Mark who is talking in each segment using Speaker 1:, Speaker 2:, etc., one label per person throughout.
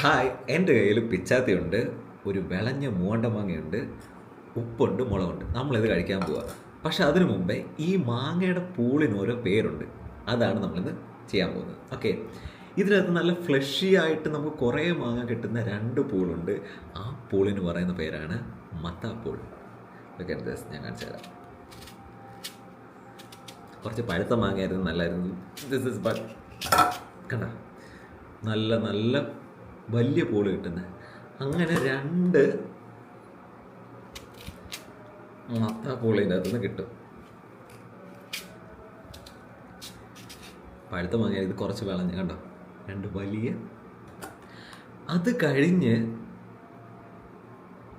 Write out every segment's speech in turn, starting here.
Speaker 1: Hi, എൻ്റെ കയ്യിൽ പിച്ചാത്തിയുണ്ട്, ഒരു വിളഞ്ഞ മൂവണ്ടമാങ്ങയുണ്ട്, ഉപ്പുണ്ട്, മുളകുണ്ട്. നമ്മളിത് കഴിക്കാൻ പോവുക. പക്ഷെ അതിനു മുമ്പേ ഈ മാങ്ങയുടെ പൂളിന് ഓരോ പേരുണ്ട്. അതാണ് നമ്മളിന്ന് ചെയ്യാൻ പോകുന്നത്. ഓക്കെ, ഇതിനകത്ത് നല്ല ഫ്ലഷി ആയിട്ട് നമുക്ക് കുറേ മാങ്ങ കിട്ടുന്ന രണ്ട് പൂളുണ്ട്. ആ പൂളിന് പറയുന്ന പേരാണ് മത്താപ്പൂൾ. ഓക്കെ, ഞാൻ കാണിച്ചു തരാം. കുറച്ച് പഴുത്ത മാങ്ങയായിരുന്നു, നല്ലായിരുന്നു. ദിസ് ഇസ് ബട്ട് കണ്ട നല്ല നല്ല വലിയ പൂള് കിട്ടുന്നത്. അങ്ങനെ രണ്ട് മത്താപ്പൂളിൻ്റെ അകത്തുനിന്ന് കിട്ടും. പഴുത്ത മാങ്ങ ഇത് കുറച്ച് വിളഞ്ഞ് കണ്ടോ, രണ്ട് വലിയ. അത് കഴിഞ്ഞ്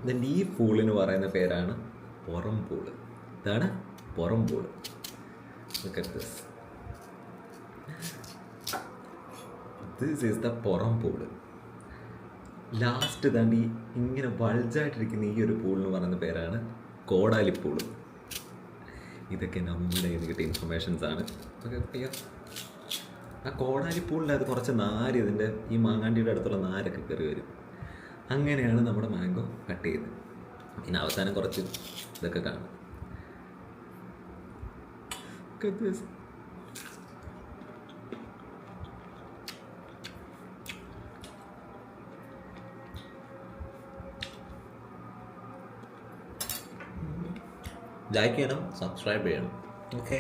Speaker 1: ഇതിൻ്റെ ഈ പൂളിന് പറയുന്ന പേരാണ് പുറം പൂള്. ഇതാണ് പുറം പൂള്. ദിസ് ഈസ് ദ പുറം പൂള്. ലാസ്റ്റ് താണ്ടി ഇങ്ങനെ ബൾജായിട്ടിരിക്കുന്ന ഈ ഒരു പൂളിന് പറയുന്ന പേരാണ് കോടാലിപ്പൂള്. ഇതൊക്കെ നമ്മുടെ കയ്യിൽ കിട്ടിയ ഇൻഫർമേഷൻസ് ആണ്. ഓക്കെ, ആ കോടാലിപ്പൂളിൻ്റെ അത് കുറച്ച് നാര്, ഇതിൻ്റെ ഈ മാങ്ങാണ്ടിയുടെ അടുത്തുള്ള നാരൊക്കെ കയറി വരും. അങ്ങനെയാണ് നമ്മുടെ മാംഗോ കട്ട് ചെയ്ത്. പിന്നെ അവസാനം കുറച്ച് ഇതൊക്കെ കാണും. ലൈക്ക് ചെയ്യണം, സബ്സ്ക്രൈബ് ചെയ്യണം. ഓക്കെ.